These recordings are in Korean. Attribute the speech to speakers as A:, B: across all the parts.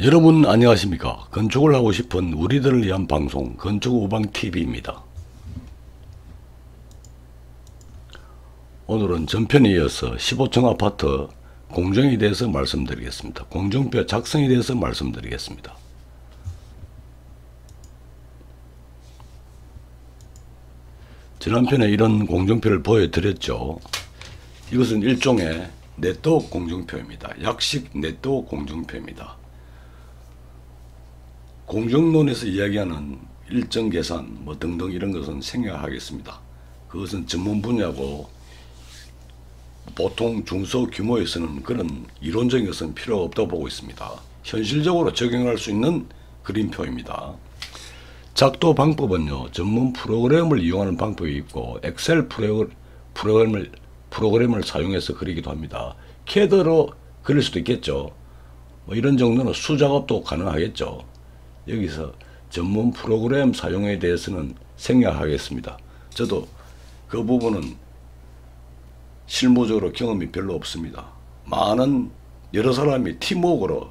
A: 여러분 안녕하십니까. 건축을 하고 싶은 우리들을 위한 방송 건축우방TV입니다. 오늘은 전편에 이어서 15층 아파트 공정에 대해서 말씀드리겠습니다. 공정표 작성에 대해서 말씀드리겠습니다. 지난편에 이런 공정표를 보여드렸죠. 이것은 일종의 네트워크 공정표입니다. 약식 네트워크 공정표입니다. 공정론에서 이야기하는 일정 계산 뭐 등등 이런 것은 생략하겠습니다. 그것은 전문 분야고 보통 중소규모에서는 그런 이론적인 것은 필요가 없다고 보고 있습니다. 현실적으로 적용할 수 있는 그림표입니다. 작도 방법은요, 전문 프로그램을 이용하는 방법이 있고 엑셀 프로그램을 사용해서 그리기도 합니다. 캐드로 그릴 수도 있겠죠. 뭐 이런 정도는 수작업도 가능하겠죠. 여기서 전문 프로그램 사용에 대해서는 생략하겠습니다. 저도 그 부분은 실무적으로 경험이 별로 없습니다. 많은 여러 사람이 팀워크로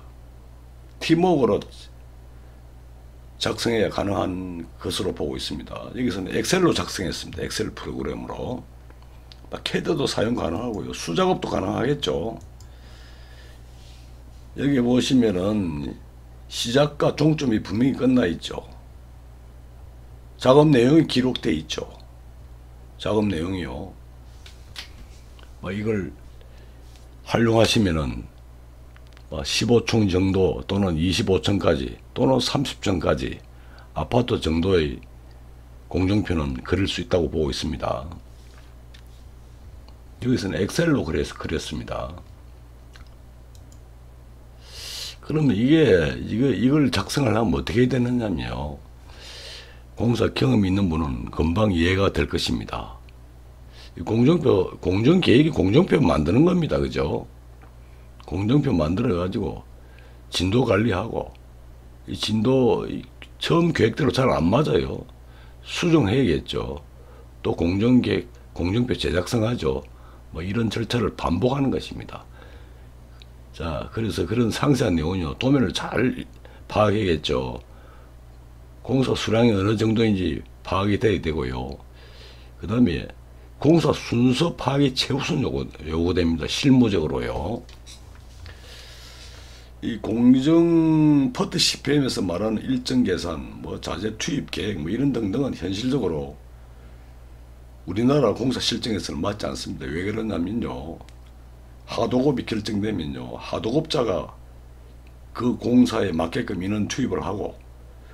A: 작성해야 가능한 것으로 보고 있습니다. 여기서는 엑셀로 작성했습니다. 엑셀 프로그램으로. 캐드도 사용 가능하고요. 수작업도 가능하겠죠. 여기 보시면은 시작과 종점이 분명히 끝나 있죠. 작업 내용이 기록되어 있죠. 작업 내용이요. 이걸 활용하시면은 15층 정도 또는 25층까지 또는 30층까지 아파트 정도의 공정표는 그릴 수 있다고 보고 있습니다. 여기서는 엑셀로 그렸습니다. 그러면 이걸 작성을 하면 어떻게 해야 되느냐면요. 공사 경험이 있는 분은 금방 이해가 될 것입니다. 공정계획이 공정표 만드는 겁니다. 그죠? 공정표 만들어가지고 진도 관리하고, 이 진도 처음 계획대로 잘 안 맞아요. 수정해야겠죠. 또 공정표 제작성하죠. 이런 절차를 반복하는 것입니다. 자, 그래서 그런 상세한 내용은요, 도면을 잘 파악해야겠죠. 공사 수량이 어느 정도인지 파악이 돼야 되고요. 그 다음에 공사 순서 파악이 최우선 요구됩니다. 실무적으로요. 이 공정 퍼트 CPM에서 말하는 일정 계산, 자재 투입 계획, 이런 등등은 현실적으로 우리나라 공사 실정에서는 맞지 않습니다. 왜 그러냐면요, 하도급이 결정되면요, 하도급자가 그 공사에 맞게끔 인원 투입을 하고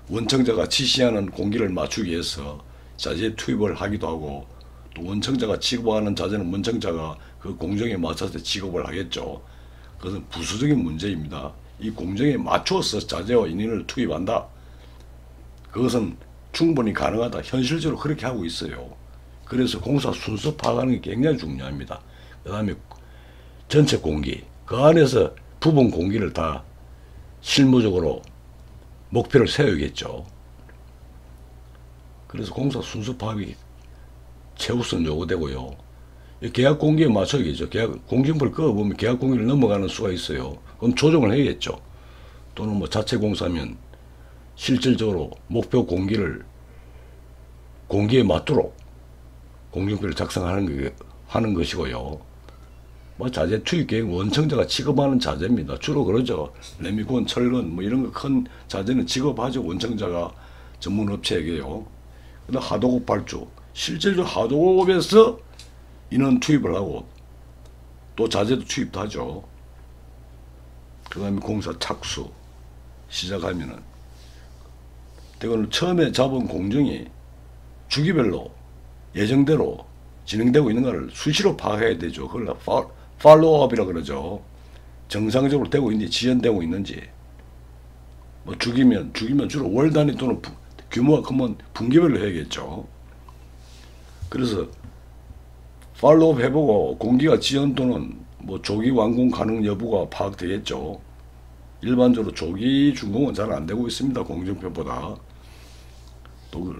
A: 원청자가 지시하는 공기를 맞추기 위해서 자재 투입을 하기도 하고, 또 원청자가 지급하는 자재는 원청자가 그 공정에 맞춰서 지급을 하겠죠. 그것은 부수적인 문제입니다. 이 공정에 맞춰서 자재와 인원을 투입한다. 그것은 충분히 가능하다. 현실적으로 그렇게 하고 있어요. 그래서 공사 순서 파악하는 게 굉장히 중요합니다. 그 다음에 전체 공기, 그 안에서 부분 공기를 다 실무적으로 목표를 세우겠죠. 그래서 공사 순서 파악이 최우선 요구되고요. 계약 공기에 맞춰야겠죠. 공정부를 그어보면 계약 공기를 넘어가는 수가 있어요. 그럼 조정을 해야겠죠. 또는 자체 공사면 실질적으로 목표 공기에 맞도록 공정표를 작성하는 것이고요. 자재 투입 계획 원청자가 지급하는 자재입니다. 주로 그러죠. 레미콘, 철근 이런 거 큰 자재는 지급하죠. 원청자가 전문 업체에게요. 그다음 하도급 발주, 실질적으로 하도급에서 인원 투입을 하고 또 자재도 투입도 하죠. 그 다음에 공사 착수 시작하면은 이거는 처음에 잡은 공정이 주기별로 예정대로 진행되고 있는가를 수시로 파악해야 되죠. 그걸 팔로우업이라 그러죠. 정상적으로 되고 있는지, 지연되고 있는지. 주기면 주로 월 단위 또는 규모가 크면 분기별로 해야겠죠. 그래서 팔로우업 해보고 공기가 지연 또는 조기 완공 가능 여부가 파악되겠죠. 일반적으로 조기 준공은 잘 안 되고 있습니다. 공정표보다. 또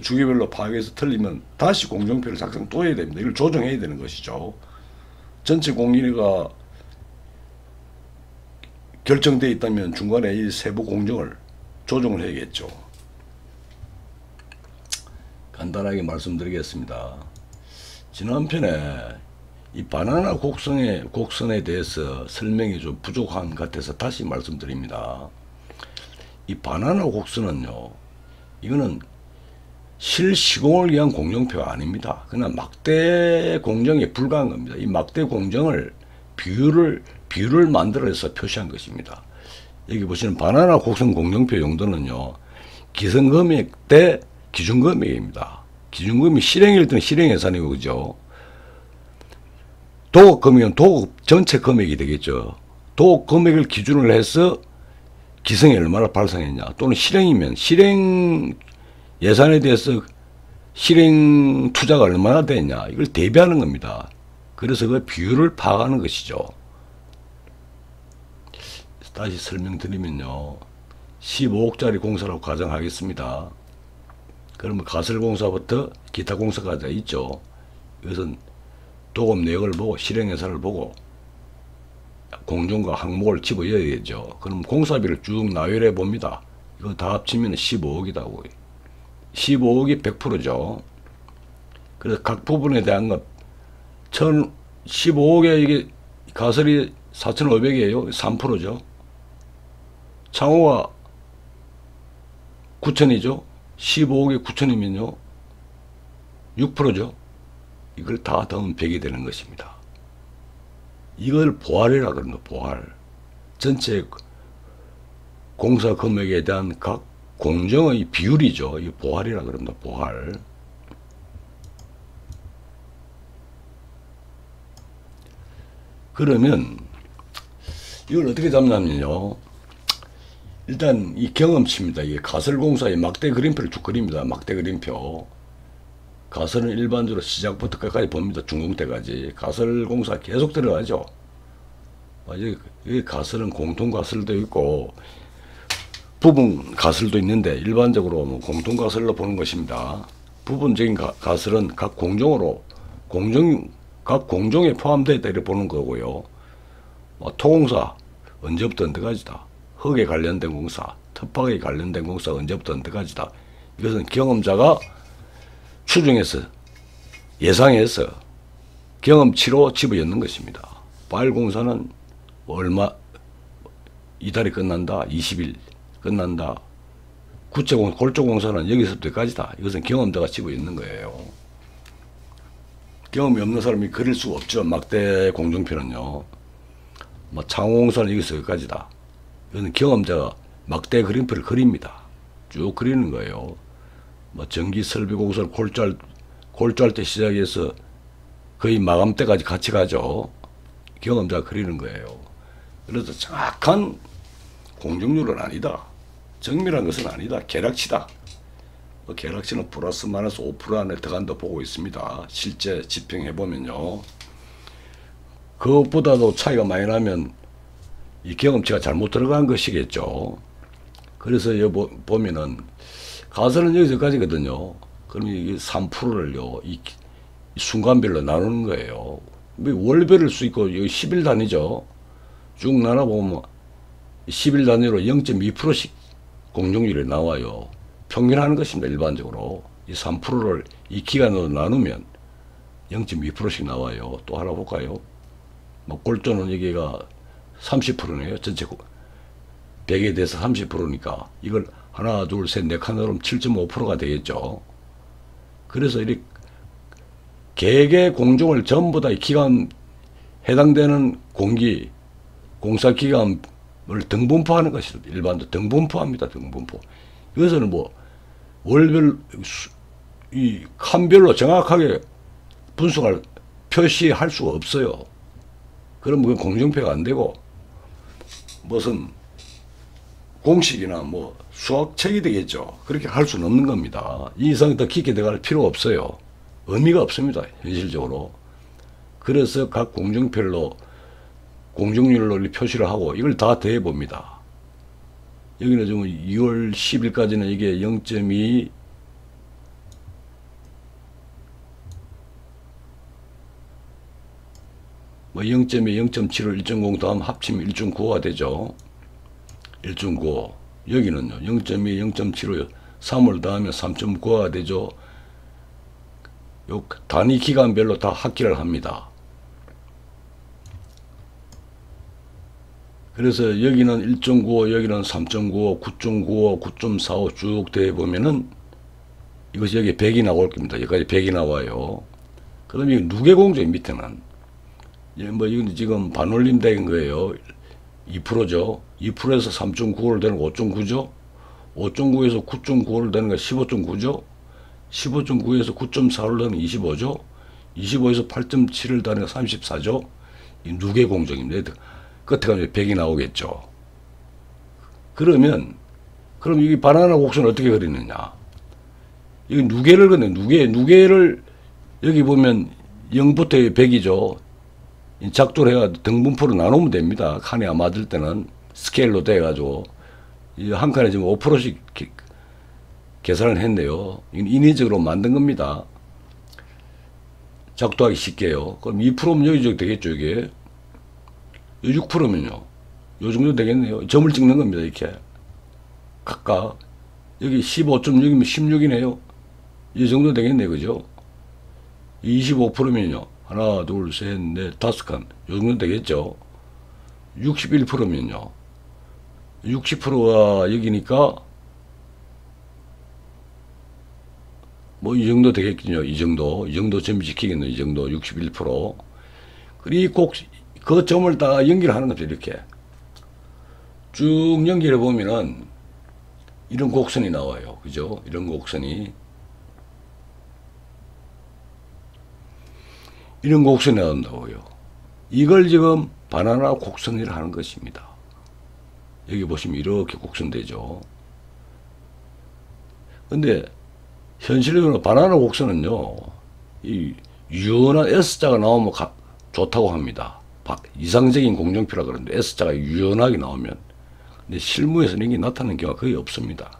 A: 주기별로 파악해서 틀리면 다시 공정표를 작성 또 해야 됩니다. 이걸 조정해야 되는 것이죠. 전체 공기가 결정되어 있다면 중간에 이 세부 공정을 조정을 해야겠죠. 간단하게 말씀드리겠습니다. 지난 편에 이 바나나 곡선에 대해서 설명이 좀 부족한 것 같아서 다시 말씀드립니다. 이 바나나 곡선은요, 이거는 실시공을 위한 공정표가 아닙니다. 그냥 막대 공정에 불과한 겁니다. 이 막대 공정을 비율을 만들어서 표시한 것입니다. 여기 보시는 바나나 곡선 공정표 용도는요, 기성금액 대 기준금액입니다. 기준금액이 실행일 때는 실행예산이고, 그죠? 도급금액은 도급 전체 금액이 되겠죠. 도급 금액을 기준으로 해서 기성이 얼마나 발생했냐, 또는 실행이면 실행 예산에 대해서 실행 투자가 얼마나 됐냐, 이걸 대비하는 겁니다. 그래서 그 비율을 파악하는 것이죠. 다시 설명드리면요, 15억짜리 공사라고 가정하겠습니다. 그러면 가설공사부터 기타 공사까지 있죠. 이것은 도급 내역을 보고 실행 예산을 보고 공정과 항목을 집어넣어야죠. 그럼 공사비를 쭉 나열해 봅니다. 이거 다 합치면 15억이다고. 15억이 100%죠. 그래서 각 부분에 대한 것, 15억에 이게 가설이 4,500이에요. 3%죠. 창호가 9,000이죠. 15억에 9,000이면요. 6%죠. 이걸 다 더하면 100이 되는 것입니다. 이걸 보할이라 그럽니다. 보할. 전체 공사 금액에 대한 각 공정의 비율이죠. 이 보할이라 그럽니다. 보할. 그러면 이걸 어떻게 잡냐면요, 일단 이 경험치입니다. 이게 가설공사의 막대 그림표를 쭉 그립니다. 막대 그림표. 가설은 일반적으로 시작부터 끝까지 봅니다. 준공태까지. 가설공사 계속 들어가죠. 여기 가설은 공통가설도 있고 부분 가설도 있는데, 일반적으로 뭐 공통가설로 보는 것입니다. 부분적인 가설은 각 공정에 포함되어 있다 이렇게 보는 거고요. 토공사 언제부터 언제까지다. 흙에 관련된 공사, 특파에 관련된 공사 언제부터 언제까지다. 이것은 경험자가 추정해서 예상해서 경험치로 집어넣는 것입니다. 파일 공사는 얼마, 이달이 끝난다, 20일 끝난다. 골조공사는 여기서부터 여기까지다. 이것은 경험자가 집어넣는 거예요. 경험이 없는 사람이 그릴 수가 없죠. 막대 공정표는요. 창호공사는 여기서 여기까지다. 이것은 경험자가 막대 그림표를 그립니다. 쭉 그리는 거예요. 전기 설비 공사를 골조할 때 시작해서 거의 마감 때까지 같이 가죠. 경험자가 그리는 거예요. 그래서 정확한 공정률은 아니다. 정밀한 것은 아니다. 계략치다. 계략치는 플러스 마이너스 5% 안에 들어간다 보고 있습니다. 실제 집행해보면요. 그것보다도 차이가 많이 나면 이 경험치가 잘못 들어간 것이겠죠. 그래서 여기 보면은 가설은 여기서까지거든요. 그럼 이게 3%를요, 이 순간별로 나누는 거예요. 월별일 수 있고, 여기 10일 단위죠. 쭉 나눠보면 10일 단위로 0.2%씩 공정률이 나와요. 평균하는 것입니다. 일반적으로. 이 3%를 이 기간으로 나누면 0.2%씩 나와요. 또 하나 볼까요? 골조는 여기가 30%네요. 전체 100에 대해서 30%니까 이걸 하나, 둘, 셋, 네 칸으로 7.5%가 되겠죠. 그래서 이렇게 개개 공정을 전부 다 이 기간 해당되는 공사 기간을 등분포하는 것입니다. 일반적으로 등분포합니다. 등분포. 이것은 월별 이 칸별로 정확하게 분석할 표시할 수가 없어요. 그럼 그건 공정표가 안 되고 무슨 공식이나 수학책이 되겠죠. 그렇게 할 수는 없는 겁니다. 이 이상 더 깊게 들어갈 필요가 없어요. 의미가 없습니다. 현실적으로. 그래서 각 공정별로 공정률로 표시를 하고 이걸 다 더해 봅니다. 여기는 지금 2월 10일까지는 이게 0.2, 0.2, 0.7을 1.0 더하면 합치면 1.9가 되죠. 1.95 여기는요 0.2, 0.75 3을 더하면 3.95가 되죠. 요 단위 기간별로 다 합기를 합니다. 그래서 여기는 1.95, 여기는 3.95, 9.95, 9.45 쭉 대보면은 이것이 여기 100이 나올 겁니다. 여기까지 100이 나와요. 그럼 이 누계공정 밑에는 뭐 이건 지금 반올림 된 거예요. 2%죠. 2%에서 3.95를 되는 거 5.9죠. 5.9에서 9.95를 되는 거 15.9죠. 15.9에서 9.4를 되는 거 25죠. 25에서 8.7을 되는 거 34죠. 이 누계공정입니다. 끝에 가면 100이 나오겠죠. 그럼 이 바나나 곡선을 어떻게 그리느냐. 이 누계를 그네. 누계를 여기 보면 0부터 100이죠. 작도를 해가지고 등분포로 나누면 됩니다. 칸이 안 맞을 때는 스케일로 돼가지고 한 칸에 지금 5%씩 계산을 했네요. 인위적으로 만든 겁니다. 작도하기 쉽게요. 그럼 2%면 여기저기 되겠죠, 이게. 6%면요. 요 정도 되겠네요. 점을 찍는 겁니다, 이렇게. 각각. 여기 15.6이면 16이네요. 이 정도 되겠네, 그죠? 25%면요. 하나, 둘, 셋, 넷, 다섯 칸. 요 정도 되겠죠? 61%면요. 60%가 여기니까, 뭐, 이 정도 되겠군요. 이 정도 점이 지키겠네요. 이 정도, 61%. 그리고 그 점을 다 연결하는 거죠, 이렇게. 쭉 연결해 보면은, 이런 곡선이 나와요. 그죠? 이런 곡선이. 이런 곡선이 나온다고요. 이걸 지금 바나나 곡선이라 하는 것입니다. 여기 보시면 이렇게 곡선되죠. 근데 현실적으로 바나나 곡선은요, 이 유연한 S자가 나오면 좋다고 합니다. 이상적인 공정표라 그러는데 S자가 유연하게 나오면. 근데 실무에서는 이게 나타나는 경우가 거의 없습니다.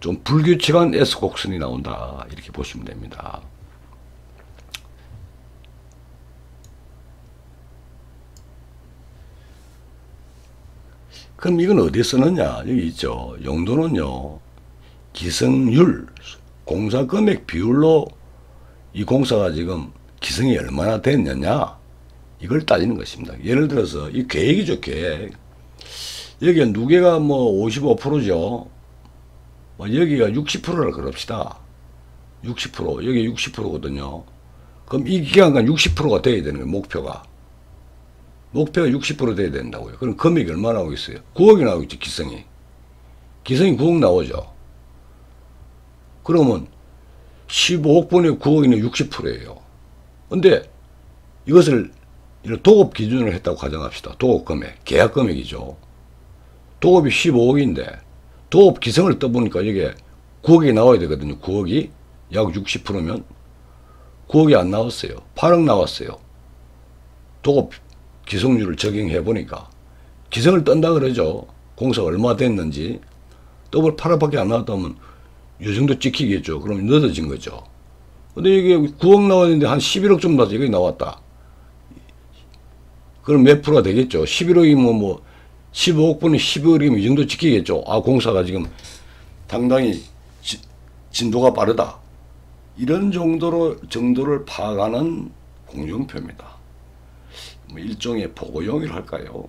A: 좀 불규칙한 S곡선이 나온다. 이렇게 보시면 됩니다. 그럼 이건 어디에 쓰느냐? 여기 있죠. 용도는요, 기성률, 공사 금액 비율로 이 공사가 지금 기성이 얼마나 됐느냐? 이걸 따지는 것입니다. 예를 들어서 이 계획이죠, 계획. 여기가 누계가 뭐 55%죠. 뭐 여기가 60%라 그럽시다. 60%, 여기 60%거든요. 그럼 이 기간간 60%가 돼야 되는 거예요, 목표가. 목표가 60% 돼야 된다고요. 그럼 금액이 얼마 나오겠어요? 9억이 나오겠죠, 기성이. 기성이 9억 나오죠. 그러면 15억 분의 9억이면 60%예요. 근데 이것을 도급 기준으로 했다고 가정합시다. 도급 금액, 계약 금액이죠. 도급이 15억인데 도급 기성을 떠보니까 이게 9억이 나와야 되거든요. 9억이 약 60%면 9억이 안 나왔어요. 8억 나왔어요. 도급 기성률을 적용해 보니까 기성을 떤다 그러죠. 공사가 얼마 됐는지. 더블 8억밖에 안 나왔다면 이 정도 찍히겠죠. 그럼 늦어진 거죠. 근데 이게 9억 나왔는데 한 11억 좀 나서 이게 나왔다. 그럼 몇 프로가 되겠죠. 11억이면 뭐 15억 분의 12억이면 이 정도 지키겠죠. 아, 공사가 지금 상당히 진도가 빠르다. 이런 정도를 파악하는 공정표입니다. 뭐 일종의 보고용이라 할까요?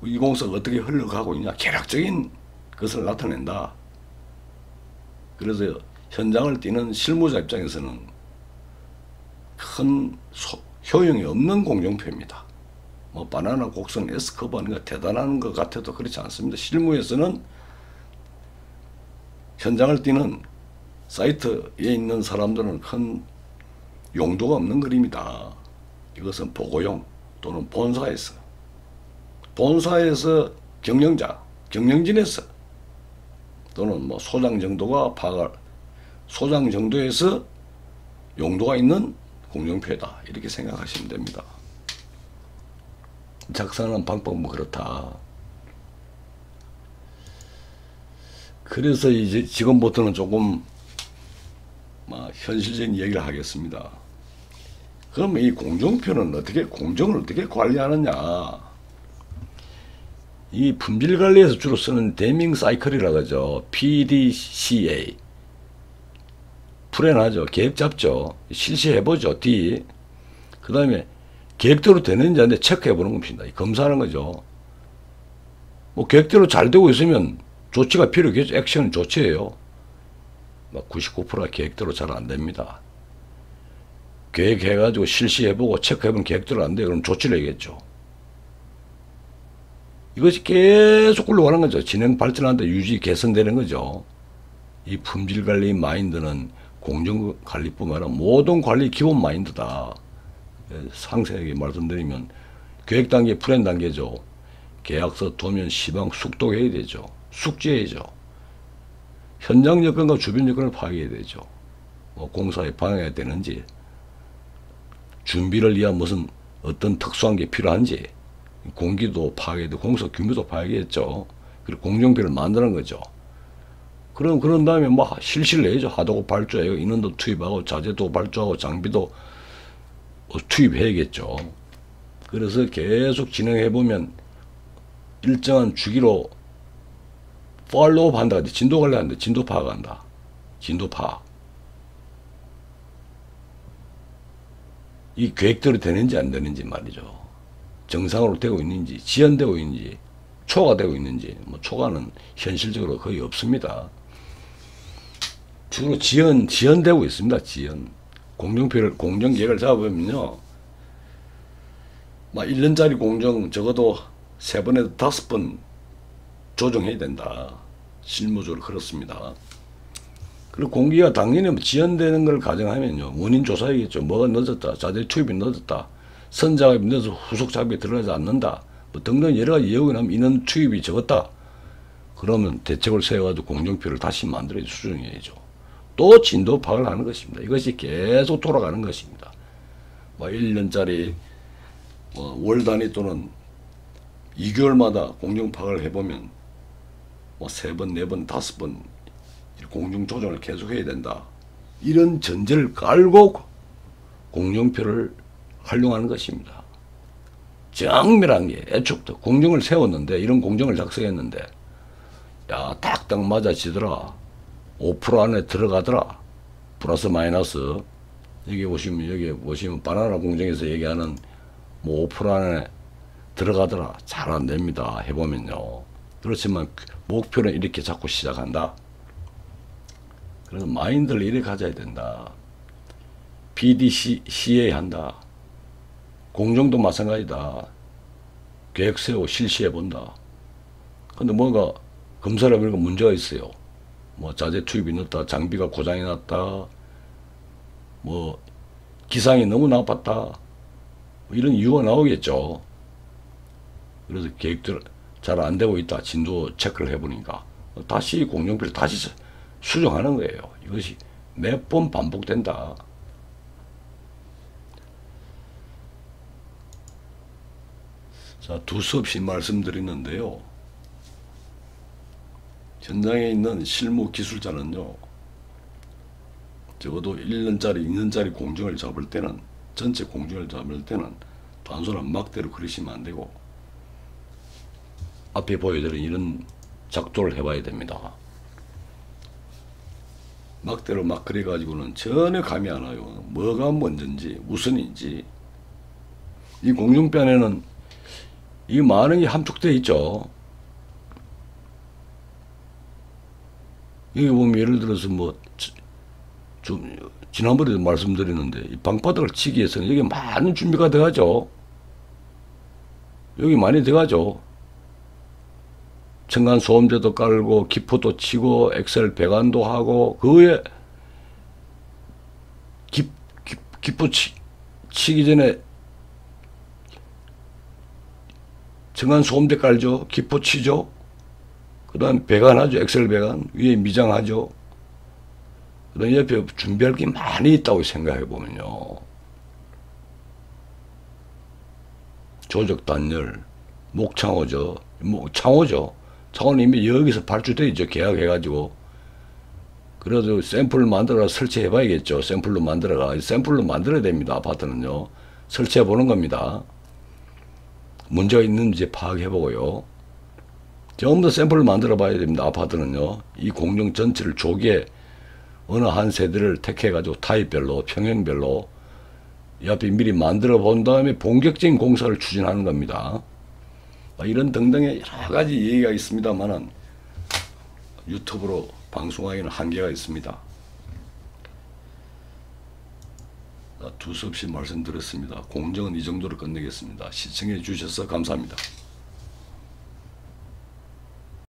A: 이 공사가 어떻게 흘러가고 있냐. 계략적인 것을 나타낸다. 그래서 현장을 뛰는 실무자 입장에서는 큰 효용이 없는 공정표입니다. 뭐 바나나 곡선 S커브 하는 거 대단한 것 같아도 그렇지 않습니다. 실무에서는 현장을 뛰는 사이트에 있는 사람들은 큰 용도가 없는 그림이다. 이것은 보고용 또는 본사에서 경영진에서 또는 뭐 소장 정도에서 용도가 있는 공정표다. 이렇게 생각하시면 됩니다. 작성하는 방법은 그렇다. 그래서 이제 지금부터는 조금 현실적인 얘기를 하겠습니다. 그러면 이 공정표는 공정을 어떻게 관리하느냐. 이 품질 관리에서 주로 쓰는 데밍 사이클이라고 하죠. PDCA. 풀어나죠. 계획 잡죠. 실시해보죠. D. 그 다음에 계획대로 되는지 안 되는지 체크해보는 겁니다. 검사하는 거죠. 뭐 계획대로 잘 되고 있으면 조치가 필요하겠죠. 액션은 조치예요. 막 99%가 계획대로 잘 안 됩니다. 계획해가지고 실시해보고 체크해보면 계획대로 안 돼요. 그럼 조치를 해야겠죠. 이것이 계속 굴러가는 거죠. 진행 발전하는데 유지 개선되는 거죠. 이 품질관리 마인드는 공정관리뿐만 아니라 모든 관리 기본 마인드다. 상세하게 말씀드리면 계획 단계, 플랜 단계죠. 계약서, 도면, 시방, 숙독해야 되죠. 숙지해야죠. 현장 여건과 주변 여건을 파악해야 되죠. 뭐 공사에 방해가 되는지, 준비를 위한 무슨 어떤 특수한 게 필요한지, 공기도 파악해야 되고 공사 규모도 파악해야겠죠. 그리고 공정비를 만드는 거죠. 그런 다음에 뭐 실시를 해야죠. 하도급 발주하고 인원도 투입하고 자재도 발주하고 장비도 투입해야겠죠. 그래서 계속 진행해보면 일정한 주기로 팔로우 한다. 진도 관리한다. 진도 파악한다. 진도 파악. 이 계획대로 되는지 안 되는지 말이죠. 정상으로 되고 있는지, 지연되고 있는지, 초과되고 있는지, 뭐 초과는 현실적으로 거의 없습니다. 주로 지연되고 있습니다. 지연. 공정계획을 잡아보면요. 막 1년짜리 공정 적어도 3번에서 5번 조정해야 된다. 실무적으로 그렇습니다. 그리고 공기가 당연히 지연되는 걸 가정하면요. 원인 조사해야겠죠. 뭐가 늦었다. 자재 투입이 늦었다. 선작업이 늦어서 후속 작업이 들어가지 않는다. 뭐 등등 여러 가지 예우가 나면 인원 투입이 적었다. 그러면 대책을 세워가지고 공정표를 다시 만들어 수정해야죠. 또 진도 파악을 하는 것입니다. 이것이 계속 돌아가는 것입니다. 뭐 1년짜리 월 단위 또는 2개월마다 공정 파악을 해보면 뭐 3번, 4번, 5번 공정 조정을 계속 해야 된다. 이런 전제를 깔고 공정표를 활용하는 것입니다. 정밀한 게 애초부터 공정을 세웠는데 이런 공정을 작성했는데 야 딱딱 맞아지더라. 5% 안에 들어가더라. 플러스 마이너스 여기 보시면 바나나 공정에서 얘기하는 뭐 5% 안에 들어가더라. 잘 안 됩니다. 해보면요. 그렇지만 목표는 이렇게 자꾸 시작한다. 그래서 마인드를 이렇게 가져야 된다. PDCA 한다. 공정도 마찬가지다. 계획 세우고 실시해 본다. 근데 뭔가 검사를 해보니까 문제가 있어요. 뭐 자재 투입이 늦다. 장비가 고장이 났다. 뭐 기상이 너무 나빴다. 뭐 이런 이유가 나오겠죠. 그래서 계획대로 잘 안 되고 있다. 진도 체크를 해보니까 다시 공정비를 다시 수정하는 거예요. 이것이 몇 번 반복된다. 자, 두서없이 말씀드리는데요. 현장에 있는 실무 기술자는요. 적어도 1년짜리, 2년짜리 공정을 잡을 때는 전체 공정을 잡을 때는 단순한 막대로 그리시면 안 되고 앞에 보여드린 이런 작도를 해봐야 됩니다. 막대로 막 그려가지고는 전혀 감이 안 와요. 뭐가 먼저인지 우선인지. 이 공정편에는 이 많은 게 함축되어 있죠. 여기 보면 예를 들어서 뭐 좀 지난번에도 말씀드렸는데 이 방바닥을 치기 위해서는 여기 많은 준비가 들어가죠. 여기 많이 들어가죠. 층간 소음제도 깔고 기포도 치고 엑셀 배관도 하고 그 외에 기포 치기 전에 층간 소음제 깔죠. 기포 치죠. 그 다음 배관하죠. 엑셀 배관 위에 미장하죠. 그 다음 옆에 준비할 게 많이 있다고 생각해 보면요. 조적 단열, 목창호죠. 창호는 이미 여기서 발주돼 있죠. 계약해가지고 그래도 샘플을 만들어 설치해 봐야겠죠. 샘플로 만들어야 됩니다. 아파트는요. 설치해 보는 겁니다. 문제가 있는지 파악해 보고요. 전부 다 샘플을 만들어 봐야 됩니다. 아파트는요. 이 공정 전체를 조기에 어느 한 세대를 택해 가지고 타입별로 평형별로 옆에 미리 만들어 본 다음에 본격적인 공사를 추진하는 겁니다. 이런 등등의 여러 가지 얘기가 있습니다만은 유튜브로 방송하기는 한계가 있습니다. 두서없이 말씀드렸습니다. 공정은 이 정도로 끝내겠습니다. 시청해 주셔서 감사합니다.